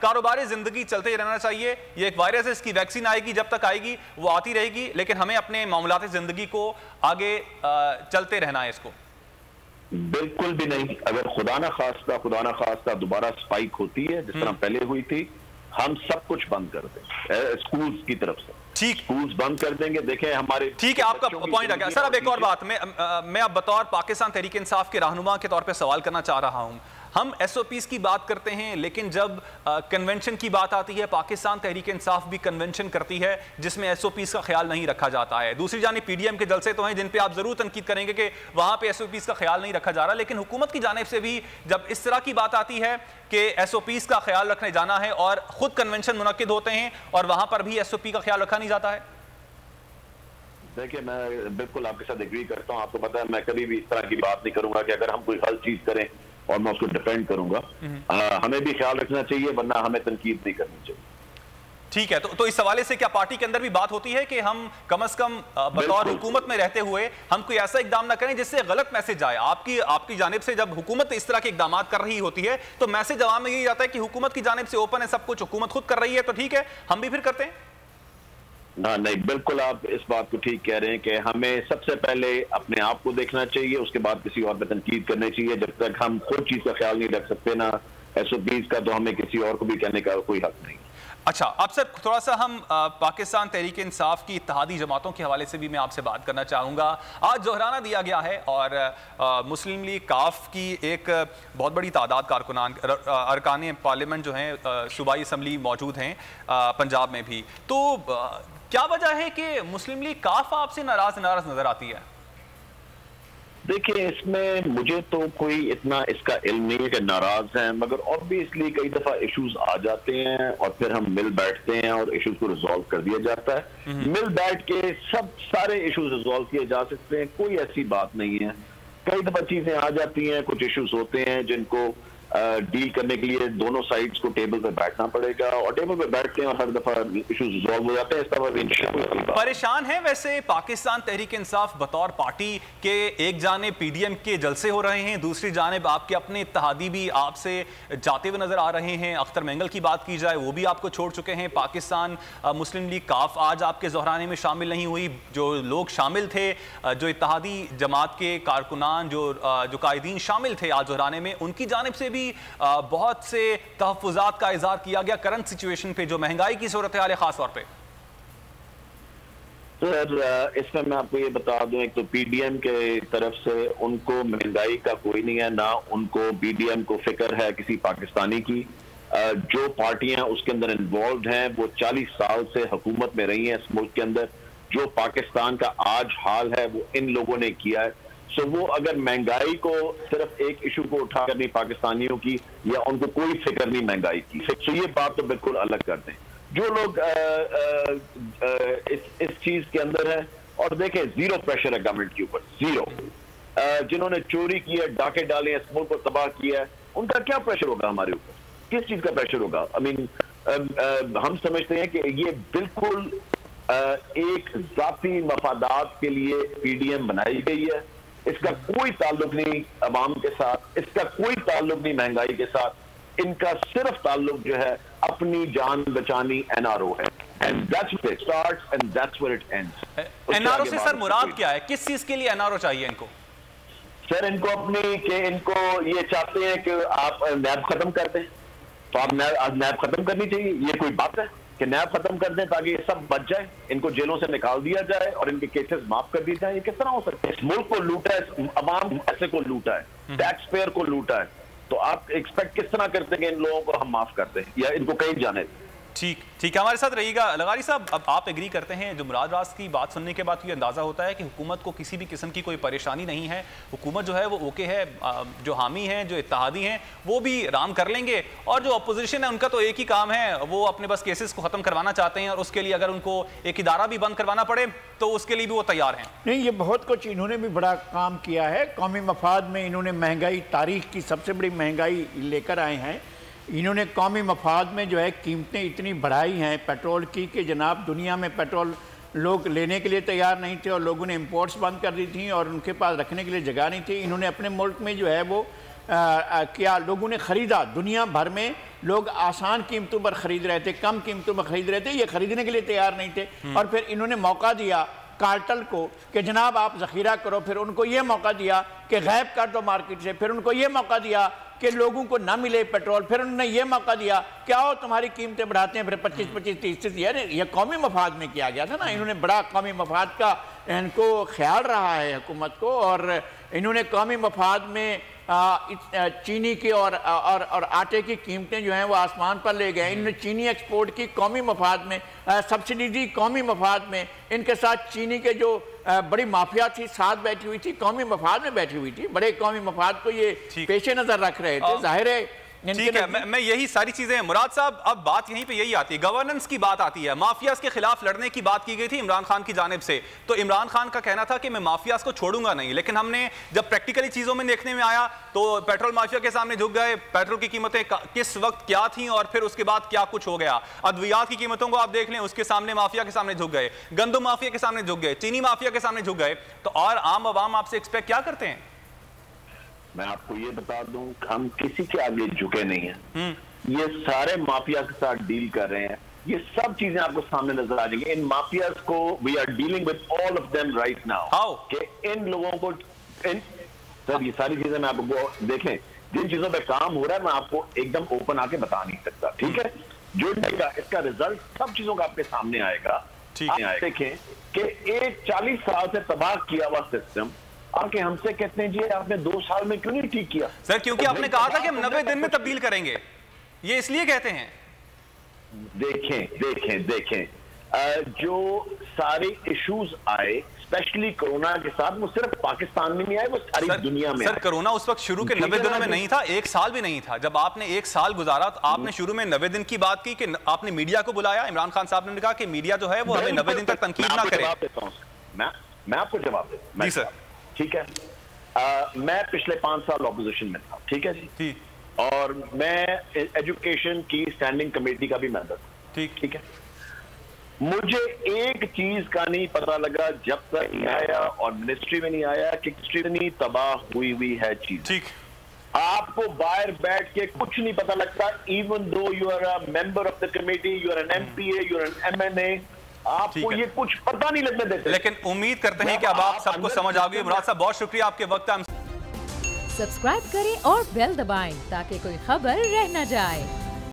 कारोबारी जिंदगी चलते रहना चाहिए। ये एक वायरस है, इसकी वैक्सीन आएगी, जब तक आएगी वो आती रहेगी, लेकिन हमें अपने मामलात जिंदगी को आगे चलते रहना है। इसको बिल्कुल भी नहीं। अगर खुदा ना खास्ता दोबारा स्पाइक होती है जिस तरह पहले हुई थी, हम सब कुछ बंद कर देंगे स्कूल्स की तरफ से। ठीक, स्कूल्स बंद कर देंगे। देखें हमारे, ठीक है, आपका पॉइंट आ गया सर। अब एक और बात, मैं अब बतौर पाकिस्तान तहरीक इंसाफ के रहनुमा के तौर पे सवाल करना चाह रहा हूं। हम एसओपीज की बात करते हैं, लेकिन जब कन्वेंशन की बात आती है, पाकिस्तान तहरीक इंसाफ भी कन्वेंशन करती है जिसमें एसओपीज का ख्याल नहीं रखा जाता है। दूसरी जानिब पीडीएम के जलसे तो हैं जिन पे आप जरूर तनकीद करेंगे कि वहां पे एसओपीज का ख्याल नहीं रखा जा रहा, लेकिन हुकूमत की जानिब से भी जब इस तरह की बात आती है कि एसओपीज का ख्याल रखने जाना है और खुद कन्वेंशन मुनक्किद होते हैं और वहां पर भी एसओपी का ख्याल रखा नहीं जाता है। देखिए, मैं बिल्कुल आपके साथ एग्री करता हूं। आपको पता है मैं कभी भी इस तरह की बात नहीं करूंगा कि अगर हम कोई गलत चीज करें और मैं उसको डिफेंड करूंगा। हमें भी ख्याल रखना चाहिए, वरना हमें तनकीद नहीं करनी चाहिए। ठीक है, तो इस हवाले से क्या पार्टी के अंदर भी बात होती है कि हम कम से कम बतौर हुकूमत में रहते हुए हम कोई ऐसा इकदाम ना करें जिससे गलत मैसेज जाए? आपकी जानिब से जब हुकूमत इस तरह के इकदाम कर रही होती है तो मैसेज अवाम में यही आता है कि हुकूमत की जानिब से ओपन है सब कुछ, हुकूमत खुद कर रही है, तो ठीक है हम भी फिर करते हैं। ना, नहीं, बिल्कुल आप इस बात को ठीक कह रहे हैं कि हमें सबसे पहले अपने आप को देखना चाहिए, उसके बाद किसी और पर तनकीद करनी चाहिए। जब तक हम खुद चीज का ख्याल नहीं रख सकते ना एसओपीज का, तो हमें किसी और को भी कहने का कोई हक नहीं। अच्छा, अब सर थोड़ा सा हम पाकिस्तान तहरीक इंसाफ की इत्तेहादी जमातों के हवाले से भी मैं आपसे बात करना चाहूँगा। आज जोहराना दिया गया है और मुस्लिम लीग काफ की एक बहुत बड़ी तादाद कारकुनान अरकान पार्लियामेंट जो हैं सूबाई असम्बली मौजूद हैं पंजाब में भी, तो क्या वजह है कि मुस्लिम लीग काफ आपसे नाराज नजर आती है? देखिए, इसमें मुझे तो कोई इतना इसका इल्म नहीं है कि नाराज हैं, मगर ऑब्वियसली कई दफा इश्यूज आ जाते हैं और फिर हम मिल बैठते हैं और इश्यूज को रिजॉल्व कर दिया जाता है। मिल बैठ के सब सारे इश्यूज रिजॉल्व किए जा सकते हैं, कोई ऐसी बात नहीं है। कई दफा चीजें आ जाती हैं, कुछ इश्यूज होते हैं जिनको डील करने के लिए दोनों साइड्स को टेबल पे बैठना पड़ेगा और टेबल पे बैठते हैं और हर दफा इश्यूज रिजॉल्व हो जाते हैं। इस तरह परेशान है वैसे पाकिस्तान तहरीक इंसाफ बतौर पार्टी के, एक जानिब पीडीएम के जलसे हो रहे हैं, दूसरी जानिब आपके अपने इत्तेहादी भी आपसे जाते हुए नजर आ रहे हैं। अख्तर मेंगल की बात की जाए वो भी आपको छोड़ चुके हैं। पाकिस्तान मुस्लिम लीग काफ आज आपके जोहराने में शामिल नहीं हुई। जो लोग शामिल थे, जो इत्तेहादी जमात के कारकुनान जो कायदीन शामिल थे आज जोहराने में, उनकी जानिब से भी बहुत से तहफ़्फ़ुज़ात का इज़हार किया गया करंट सिचुएशन पे, जो महंगाई की सूरत हाल है खास तौर पे। सर, इसमें मैं आपको ये बता दूं, एक तो पीडीएम के तरफ से उनको महंगाई का कोई नहीं है, ना उनको पीडीएम को फिक्र है किसी पाकिस्तानी की। जो पार्टियां उसके अंदर इन्वॉल्व हैं वो 40 साल से हुकूमत में रही हैं इस मुल्क के अंदर। जो पाकिस्तान का आज हाल है वो इन लोगों ने किया है। सो वो अगर महंगाई को सिर्फ एक इशू को उठाकर नहीं पाकिस्तानियों की, या उनको कोई फिक्र नहीं महंगाई की, सो ये बात तो बिल्कुल अलग कर दें। जो लोग इस चीज के अंदर है, और देखें जीरो प्रेशर है गवर्नमेंट के ऊपर, जीरो। जिन्होंने चोरी की है, डाके डाले, इस मुल्क को तबाह किया है, उनका क्या प्रेशर होगा हमारे ऊपर? किस चीज का प्रेशर होगा? आई मीन हम समझते हैं कि ये बिल्कुल एक जाती मफादात के लिए पीडीएम बनाई गई है। इसका कोई ताल्लुक नहीं अवाम के साथ, इसका कोई ताल्लुक नहीं महंगाई के साथ। इनका सिर्फ ताल्लुक जो है अपनी जान बचानी एनआरओ है। And that's where it starts and that's where it ends. NRO से सर मुराद क्या है? किस चीज के लिए एनआरओ चाहिए इनको? सर, इनको इनको ये चाहते हैं कि आप नैब खत्म कर दें, तो आप नैब खत्म करनी चाहिए। ये कोई बात है कि नैब खत्म कर दें ताकि ये सब बच जाए, इनको जेलों से निकाल दिया जाए और इनके केसेस माफ कर दिए जाए? ये किस तरह हो सकता है? इस मुल्क को लूटा है, अवाम पैसे को लूटा है, टैक्स पेयर को लूटा है, तो आप एक्सपेक्ट किस तरह करते हैं कि इन लोगों को हम माफ करते हैं या इनको कहीं जाने दें? ठीक है, हमारे साथ रहिएगा। लगारी साहब, अब आप एग्री करते हैं, जो मुराद रास की बात सुनने के बाद ये अंदाज़ा होता है कि हुकूमत को किसी भी किस्म की कोई परेशानी नहीं है, हुकूमत जो है वो ओके है, जो हामी हैं, जो इत्तेहादी हैं वो भी राम कर लेंगे, और जो अपोजिशन है उनका तो एक ही काम है, वो अपने बस केसेस को ख़त्म करवाना चाहते हैं, और उसके लिए अगर उनको एक इदारा भी बंद करवाना पड़े तो उसके लिए भी वो तैयार हैं। नहीं, ये बहुत कुछ इन्होंने भी बड़ा काम किया है। कौमी मफाद में इन्होंने महंगाई, तारीख की सबसे बड़ी महंगाई लेकर आए हैं। इन्होंने कौमी मफाद में जो है कीमतें इतनी बढ़ाई हैं पेट्रोल की कि जनाब दुनिया में पेट्रोल लोग लेने के लिए तैयार नहीं थे और लोगों ने इंपोर्ट्स बंद कर दी थी और उनके पास रखने के लिए जगह नहीं थी। इन्होंने अपने मुल्क में जो है वो किया, लोगों ने ख़रीदा। दुनिया भर में लोग आसान कीमतों पर ख़रीद रहे थे, कम कीमतों पर ख़रीद रहे थे, ये ख़रीदने के लिए तैयार नहीं थे। और फिर इन्होंने मौका दिया कार्टेल को कि जनाब आप ज़ख़ीरा करो, फिर उनको ये मौका दिया कि गायब कर दो मार्केट से, फिर उनको ये मौका दिया कि लोगों को ना मिले पेट्रोल, फिर उन्होंने ये मौका दिया क्या हो तुम्हारी कीमतें बढ़ाते हैं, फिर 25-25-30 यार ये कौमी मफाद में किया गया था ना। इन्होंने बड़ा कौमी मफाद का इनको ख्याल रहा है हुकूमत को, और इन्होंने कौमी मफाद में चीनी की और आटे की कीमतें जो हैं वो आसमान पर ले गए। इन्होंने चीनी एक्सपोर्ट की कौमी मफाद में, सब्सिडी दी कौमी मफाद में। इनके साथ चीनी के जो बड़ी माफिया थी साथ बैठी हुई थी, कौमी मफाद में बैठी हुई थी, बड़े कौमी मफाद को ये पेशे नजर रख रहे थे। जाहिर है ठीक है, मैं यही सारी चीजें हैं मुराद साहब, अब बात यहीं पे यही आती है, गवर्नेंस की बात आती है। माफियाज के खिलाफ लड़ने की बात की गई थी इमरान खान की जानिब से, तो इमरान खान का कहना था कि मैं माफियाज को छोड़ूंगा नहीं, लेकिन हमने जब प्रैक्टिकली चीजों में देखने में आया तो पेट्रोल माफिया के सामने झुक गए। पेट्रोल की कीमतें किस वक्त क्या थी और फिर उसके बाद क्या कुछ हो गया। अद्वियात की कीमतों को आप देख लें, उसके सामने माफिया के सामने झुक गए, गंदम माफिया के सामने झुक गए, चीनी माफिया के सामने झुक गए। तो और आम आवाम आपसे एक्सपेक्ट क्या करते हैं? मैं आपको ये बता दूं, हम किसी के आगे झुके नहीं हैं। ये सारे माफिया के साथ डील कर रहे हैं, ये सब चीजें आपको सामने नजर आ जाएंगी। इन माफियाज को we are dealing with all of them right now, कि इन लोगों को सर ये सारी चीजें मैं आपको देखें, जिन चीजों पे काम हो रहा है मैं आपको एकदम ओपन आके बता नहीं सकता, ठीक है। जो इसका रिजल्ट सब चीजों का आपके सामने आएगा। देखें कि एक 40 साल से तबाह किया हुआ सिस्टम आके हमसे कहते हैं जी आपने 2 साल में क्यों नहीं ठीक किया? सर क्योंकि आपने कहा था कि हम 90 दिन में तब्दील करेंगे, ये इसलिए कहते हैं। देखें जो सारे इश्यूज आए स्पेशली कोरोना के साथ, वो सिर्फ पाकिस्तान में नहीं आए, वो सारी दुनिया में। सर कोरोना उस वक्त शुरू के 90 दिनों में नहीं था, 1 साल भी नहीं था। जब आपने 1 साल गुजारा तो आपने शुरू में 90 दिन की बात की कि आपने मीडिया को बुलाया, इमरान खान साहब ने कहा कि मीडिया जो है वो हमें 90 दिन तक तनकीद ना करे। मैं आपको जवाब देता हूं सर, ठीक है। मैं पिछले 5 साल ऑपोजिशन में था, ठीक है जी, और मैं एजुकेशन की स्टैंडिंग कमेटी का भी मेंबर था, ठीक है। मुझे एक चीज का नहीं पता लगा जब तक नहीं आया और मिनिस्ट्री में नहीं आया कि कितनी तबाह हुई है चीज। ठीक, आपको बाहर बैठ के कुछ नहीं पता लगता, even though you are a member of the committee, you are an MPA, you are an MNA, आपको ये कुछ पता नहीं लगने देते। लेकिन उम्मीद करते हैं कि अब आप सबको समझ आ गई। मुराद साहब बहुत शुक्रिया आपके वक्त। सब्सक्राइब करें और बेल दबाएं ताकि कोई खबर रह न जाए।